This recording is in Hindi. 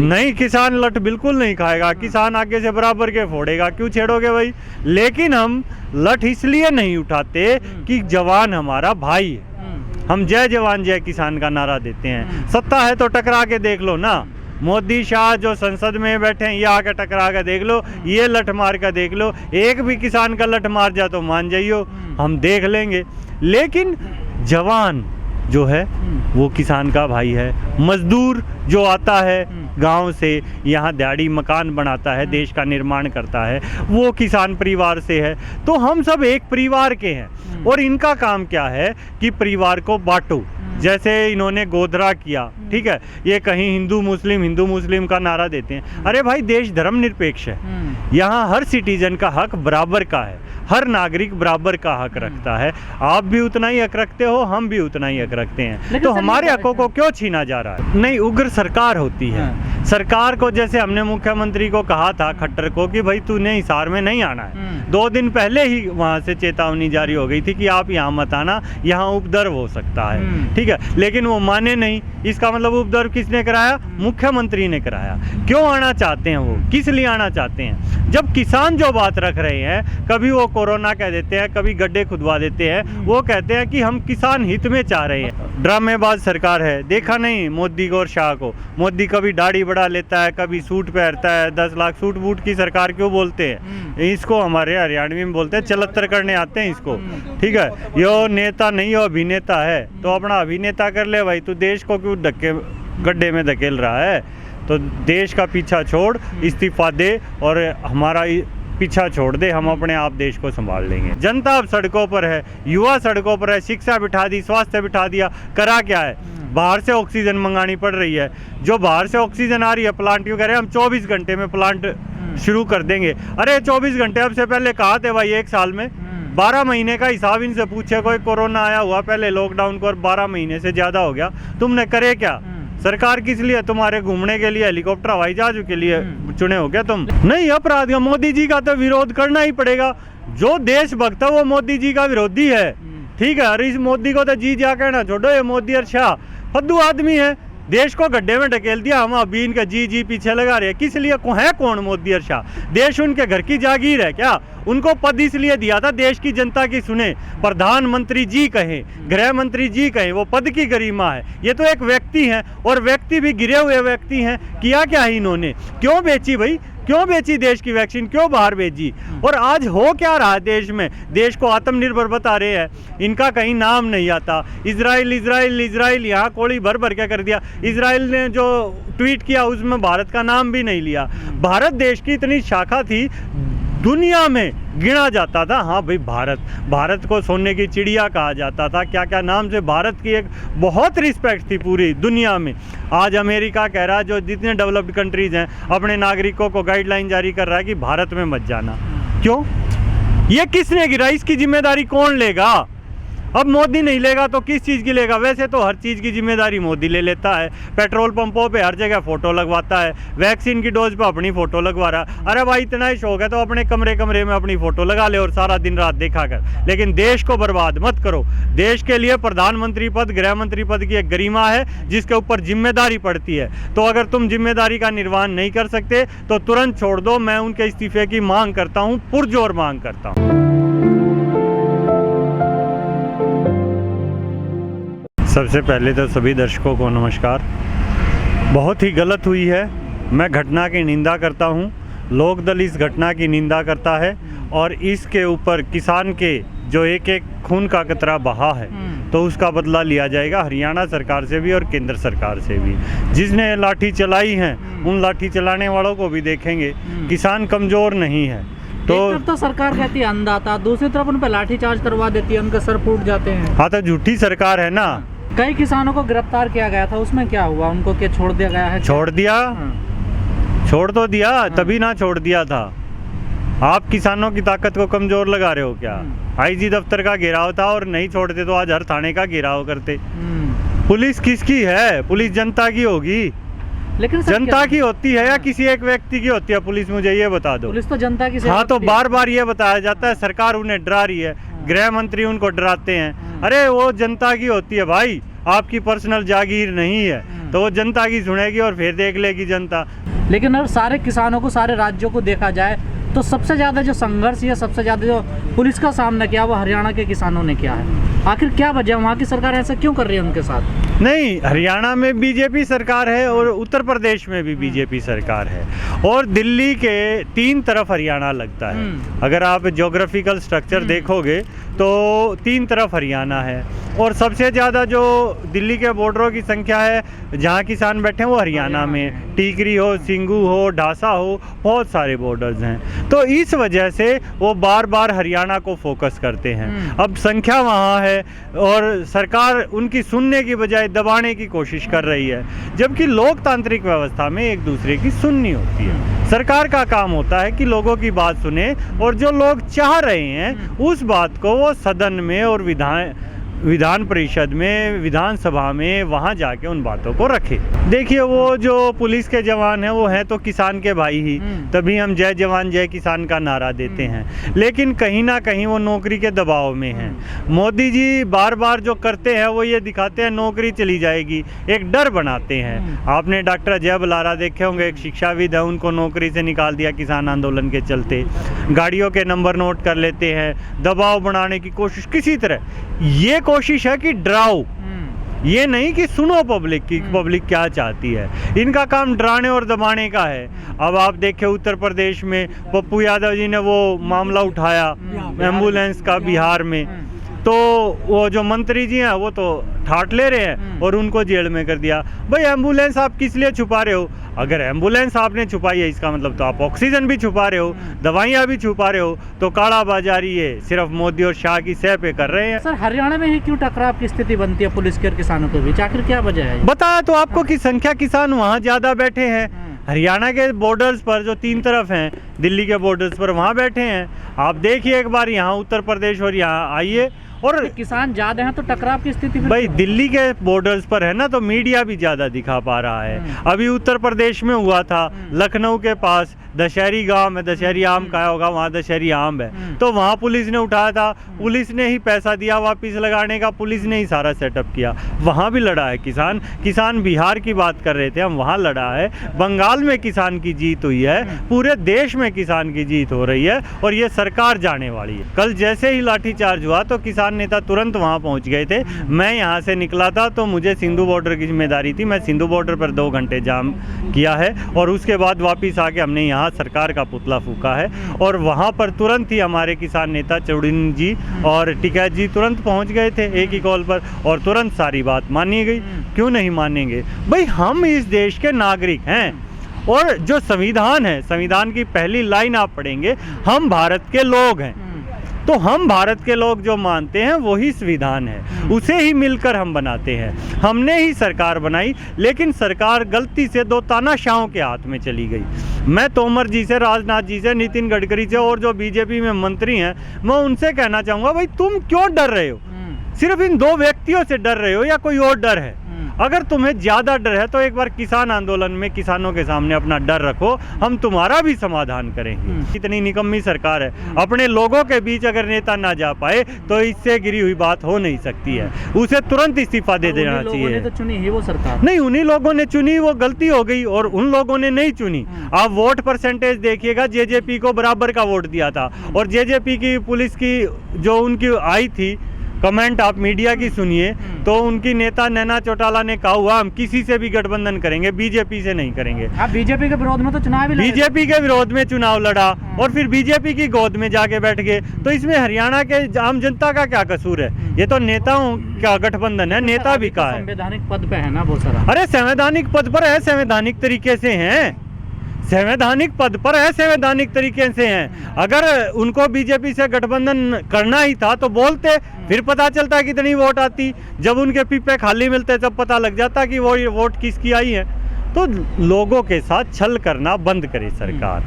खाएंगे? नहीं, किसान लठ बिल्कुल नहीं खाएगा। किसान आगे से बराबर के फोड़ेगा, क्यों छेड़ोगे भाई? लेकिन हम लठ इसलिए नहीं उठाते कि जवान हमारा भाई है। हम जय जवान जय किसान का नारा देते हैं। सत्ता है तो टकरा के देख लो ना। मोदी शाह जो संसद में बैठे हैं, ये आके टकरा के देख लो, ये लठ मार कर देख लो। एक भी किसान का लठ मार जाए तो मान जाइयो, हम देख लेंगे। लेकिन जवान जो है वो किसान का भाई है। मजदूर जो आता है गांव से, यहाँ दिहाड़ी मकान बनाता है, देश का निर्माण करता है, वो किसान परिवार से है। तो हम सब एक परिवार के हैं और इनका काम क्या है कि परिवार को बांटो। जैसे इन्होंने गोधरा किया, ठीक है, ये कहीं हिंदू मुस्लिम का नारा देते हैं। अरे भाई, देश धर्मनिरपेक्ष है। यहाँ हर सिटीजन का हक बराबर का है, हर नागरिक बराबर का हक रखता है। आप भी उतना ही हक रखते हो, हम भी उतना ही हक रखते हैं। तो हमारे हकों को क्यों छीना जा रहा है? नहीं, उग्र सरकार होती है। सरकार को, जैसे हमने मुख्यमंत्री को कहा था खट्टर को कि भाई तूने हिसार में नहीं आना है, 2 दिन पहले ही वहां से चेतावनी जारी हो गई थी कि आप यहाँ मत आना, यहाँ उपद्रव हो सकता है, ठीक है। लेकिन वो माने नहीं। इसका मतलब उपद्रव किसने कराया? मुख्यमंत्री ने कराया। क्यों आना चाहते हैं वो? किस लिए आना चाहते हैं? जब किसान जो बात रख रहे हैं, कभी वो कोरोना कह देते हैं, कभी गड्ढे खुदवा देते हैं, वो कहते हैं कि हम किसान हित में चाह रहे हैं। ड्रामेबाज सरकार है। देखा नहीं मोदी को और शाह को? मोदी कभी दाढ़ी बढ़ा लेता है, कभी सूट पहनता है। 10 लाख सूट बूट की सरकार क्यों बोलते हैं? इसको हमारे हरियाणवी में बोलते हैं चलत्तर करने आते हैं इसको, ठीक है। यो नेता नहीं, हो अभिनेता है, तो अपना अभिनेता कर ले भाई। तू देश को क्यों गड्ढे में धकेल रहा है? तो देश का पीछा छोड़, इस्तीफा दे और हमारा पीछा छोड़ दे। हम अपने आप देश को संभाल लेंगे। जनता अब सड़कों पर है, युवा सड़कों पर है, शिक्षा बिठा दी, स्वास्थ्य बिठा दिया। करा क्या है? बाहर से ऑक्सीजन मंगानी पड़ रही है। जो बाहर से ऑक्सीजन आ रही है, प्लांट क्यों कह रहे हैं हम 24 घंटे में प्लांट शुरू कर देंगे। अरे 24 घंटे अब से पहले कहा थे भाई, 1 साल में 12 महीने का हिसाब इनसे पूछे। कोई कोरोना आया हुआ पहले लॉकडाउन को और 12 महीने से ज्यादा हो गया, तुमने करे क्या? सरकार किस लिए? तुम्हारे घूमने के लिए, हेलीकॉप्टर हवाई जहाज के लिए चुने हो क्या तुम? नहीं, अपराध का मोदी जी का तो विरोध करना ही पड़ेगा। जो देशभक्त है वो मोदी जी का विरोधी है, ठीक है। और इस मोदी को तो जी जा कहना छोड़ो, ये मोदी और शाह फद्दू आदमी है। देश को गड्ढे में ढकेल दिया, हम अभी इनका जी पीछे लगा रहे हैं। किस लिए? है कौन मोदी और शाह? देश उनके घर की जागीर है क्या? उनको पद इसलिए दिया था देश की जनता की सुने, प्रधानमंत्री जी कहें, गृह मंत्री जी कहें, वो पद की गरिमा है। ये तो एक व्यक्ति हैं और व्यक्ति भी गिरे हुए व्यक्ति हैं। किया क्या है इन्होंने? क्यों बेची भाई? क्यों बेची देश की वैक्सीन? क्यों बाहर भेजी? और आज हो क्या रहा है देश में? देश को आत्मनिर्भर बता रहे हैं, इनका कहीं नाम नहीं आता। इजराइल यहाँ कोड़ी भर के कर दिया। इजराइल ने जो ट्वीट किया उसमें भारत का नाम भी नहीं लिया। भारत देश की इतनी शाखा थी, दुनिया में गिना जाता था। हाँ भाई, भारत को सोने की चिड़िया कहा जाता था, क्या क्या नाम से। भारत की एक बहुत रिस्पेक्ट थी पूरी दुनिया में। आज अमेरिका कह रहा है, जो जितने डेवलप्ड कंट्रीज हैं, अपने नागरिकों को गाइडलाइन जारी कर रहा है कि भारत में मत जाना। क्यों? ये किसने गिरा? इसकी जिम्मेदारी कौन लेगा? अब मोदी नहीं लेगा तो किस चीज़ की लेगा? वैसे तो हर चीज़ की जिम्मेदारी मोदी ले लेता है। पेट्रोल पंपों पे हर जगह फ़ोटो लगवाता है, वैक्सीन की डोज पे अपनी फ़ोटो लगवा रहा है। अरे भाई, इतना ही शौक है तो अपने कमरे में अपनी फ़ोटो लगा ले और सारा दिन रात देखा कर। लेकिन देश को बर्बाद मत करो। देश के लिए प्रधानमंत्री पद, गृह मंत्री पद की एक गरिमा है जिसके ऊपर जिम्मेदारी पड़ती है। तो अगर तुम जिम्मेदारी का निर्वहन नहीं कर सकते तो तुरंत छोड़ दो। मैं उनके इस्तीफे की मांग करता हूँ, पुरजोर मांग करता हूँ। सबसे पहले तो सभी दर्शकों को नमस्कार। बहुत ही गलत हुई है, मैं घटना की निंदा करता हूं। लोकदल इस घटना की निंदा करता है और इसके ऊपर किसान के जो एक खून का कतरा बहा है तो उसका बदला लिया जाएगा, हरियाणा सरकार से भी और केंद्र सरकार से भी। जिसने लाठी चलाई हैं उन लाठी चलाने वालों को भी देखेंगे। किसान कमज़ोर नहीं है। तो एक तरफ तो सरकार कहती है अंधाता, दूसरी तरफ उन पर लाठीचार्ज करवा देती है, उनके सर फूट जाते हैं। हाँ, तो झूठी सरकार है ना। कई किसानों को गिरफ्तार किया गया था, उसमें क्या हुआ? उनको क्या छोड़ दिया गया है? छोड़ दिया। छोड़ तो दिया, तभी ना छोड़ दिया था। आप किसानों की ताकत को कमजोर लगा रहे हो क्या? आईजी दफ्तर का घेराव था और नहीं छोड़ते तो आज हर थाने का घेराव करते। पुलिस किसकी है? पुलिस जनता की होगी। लेकिन जनता की होती है या किसी एक व्यक्ति की होती है पुलिस? मुझे ये बता दो। पुलिस तो जनता की। हाँ, तो बार बार ये बताया जाता है सरकार उन्हें डरा रही है, गृह मंत्री उनको डराते हैं। अरे वो जनता की होती है भाई, आपकी पर्सनल जागीर नहीं है। तो वो जनता की सुनेगी और फिर देख लेगी जनता। लेकिन अगर सारे किसानों को, सारे राज्यों को देखा जाए तो सबसे ज़्यादा जो संघर्ष या सबसे ज़्यादा जो पुलिस का सामना किया वो हरियाणा के किसानों ने किया है। आखिर क्या वजह, वहाँ की सरकार ऐसा क्यों कर रही है उनके साथ? नहीं, हरियाणा में बीजेपी सरकार है और उत्तर प्रदेश में भी बीजेपी सरकार है और दिल्ली के 3 तरफ हरियाणा लगता है। अगर आप ज्योग्राफिकल स्ट्रक्चर देखोगे तो 3 तरफ हरियाणा है और सबसे ज़्यादा जो दिल्ली के बॉर्डरों की संख्या है जहाँ किसान बैठे हैं वो हरियाणा में, टीकरी हो, सिंगू हो, ढासा हो, बहुत सारे बॉर्डर्स हैं। तो इस वजह से वो बार बार हरियाणा को फोकस करते हैं। अब संख्या वहाँ है और सरकार उनकी सुनने की बजाय दबाने की कोशिश कर रही है, जबकि लोकतांत्रिक व्यवस्था में एक दूसरे की सुननी होती है। सरकार का काम होता है कि लोगों की बात सुने और जो लोग चाह रहे हैं उस बात को वो सदन में और विधान परिषद में, विधानसभा में, वहाँ जाके उन बातों को रखे। देखिए, वो जो पुलिस के जवान हैं वो हैं तो किसान के भाई ही, तभी हम जय जवान जय किसान का नारा देते हैं। लेकिन कहीं ना कहीं वो नौकरी के दबाव में हैं। मोदी जी बार बार जो करते हैं वो ये दिखाते हैं नौकरी चली जाएगी, एक डर बनाते हैं। आपने डॉक्टर अजय बलारा देखे होंगे, एक शिक्षाविद है, उनको नौकरी से निकाल दिया किसान आंदोलन के चलते। गाड़ियों के नंबर नोट कर लेते हैं, दबाव बनाने की कोशिश किसी तरह। ये कोशिश है कि डराओ, ये नहीं कि सुनो पब्लिक की, पब्लिक क्या चाहती है। इनका काम डराने और दबाने का है। अब आप देखें उत्तर प्रदेश में पप्पू यादव जी ने वो मामला उठाया एम्बुलेंस का बिहार में, तो वो जो मंत्री जी हैं वो तो ठाट ले रहे हैं और उनको जेल में कर दिया। भाई, एम्बुलेंस आप किस लिए छुपा रहे हो? अगर एम्बुलेंस आपने छुपाई है इसका मतलब तो आप ऑक्सीजन भी छुपा रहे हो, दवाइयाँ भी छुपा रहे हो, तो काला बाजारी ये सिर्फ मोदी और शाह की सह पे कर रहे हैं। सर, हरियाणा में ही क्यों टकराव की स्थिति बनती है पुलिस के और किसानों के बीच? आखिर क्या वजह है? बताया तो आपको कि संख्या किसान वहाँ ज़्यादा बैठे हैं। हरियाणा के बॉर्डर्स पर जो 3 तरफ हैं, दिल्ली के बॉर्डर्स पर वहाँ बैठे हैं। आप देखिए एक बार यहाँ उत्तर प्रदेश और यहाँ आइए, और किसान ज्यादा हैं तो टकराव की स्थिति भाई दिल्ली के बॉर्डर्स पर है ना, तो मीडिया भी ज्यादा दिखा पा रहा है। अभी उत्तर प्रदेश में हुआ था, लखनऊ के पास दशहरी गांव है, दशहरी आम खाया होगा, वहाँ दशहरी आम है, तो वहाँ पुलिस ने उठाया था, पुलिस ने ही पैसा दिया वापस लगाने का, पुलिस ने ही सारा सेटअप किया। वहाँ भी लड़ा है किसान बिहार की बात कर रहे थे हम, वहाँ लड़ा है। बंगाल में किसान की जीत हुई है, पूरे देश में किसान की जीत हो रही है और ये सरकार जाने वाली है। कल जैसे ही लाठीचार्ज हुआ तो किसान नेता तुरंत वहाँ पहुँच गए थे। मैं यहाँ से निकला था तो मुझे सिंधु बॉर्डर की जिम्मेदारी थी, मैं सिंधु बॉर्डर पर 2 घंटे जाम किया है और उसके बाद वापिस आके हमने यहाँ सरकार का पुतला फूका है और वहाँ पर तुरंत ही हमारे किसान नेता चौड़िन जी और टिकैत जी तुरंत पहुँच गए थे एक ही कॉल पर और तुरंत सारी बात मानी गई। क्यों नहीं मानेंगे भाई, हम इस देश के नागरिक हैं और जो संविधान है, संविधान की पहली लाइन आप पढ़ेंगे, हम भारत के लोग हैं, तो हम भारत के लोग जो मानते हैं वही संविधान है, उसे ही मिलकर हम बनाते हैं। हमने ही सरकार बनाई, लेकिन सरकार गलती से 2 तानाशाहों के हाथ में चली गई। मैं तोमर जी से, राजनाथ जी से, नितिन गडकरी से और जो बीजेपी में मंत्री हैं, मैं उनसे कहना चाहूँगा, भाई तुम क्यों डर रहे हो? सिर्फ इन 2 व्यक्तियों से डर रहे हो या कोई और डर है? अगर तुम्हें ज़्यादा डर है तो एक बार किसान आंदोलन में किसानों के सामने अपना डर रखो, हम तुम्हारा भी समाधान करेंगे। इतनी निकम्मी सरकार है, अपने लोगों के बीच अगर नेता ना जा पाए तो इससे गिरी हुई बात हो नहीं सकती है, उसे तुरंत इस्तीफा दे देना चाहिए। तो चुनी ही वो सरकार नहीं, उन्हीं लोगों ने चुनी, वो गलती हो गई और उन लोगों ने नहीं चुनी। आप वोट परसेंटेज देखिएगा, जेजेपी को बराबर का वोट दिया था और जेजेपी की पुलिस की जो उनकी आई थी कमेंट, आप मीडिया की सुनिए, तो उनकी नेता नैना चौटाला ने कहा हुआ हम किसी से भी गठबंधन करेंगे, बीजेपी से नहीं करेंगे। आप बीजेपी के विरोध में तो चुनाव भी बीजेपी के विरोध में चुनाव लड़ा और फिर बीजेपी की गोद में जाके बैठ गए, तो इसमें हरियाणा के आम जनता का क्या कसूर है? ये तो नेताओं का गठबंधन है, नेता भी कहा है। संवैधानिक पद पे है ना वो सारा। अरे संवैधानिक पद पर है, संवैधानिक तरीके से हैं, संवैधानिक पद पर है, संवैधानिक तरीके से हैं। अगर उनको बीजेपी से गठबंधन करना ही था तो बोलते, फिर पता चलता कितनी वोट आती। जब उनके पीपे खाली मिलते तब पता लग जाता कि वो वोट किसकी आई है। तो लोगों के साथ छल करना बंद करे सरकार।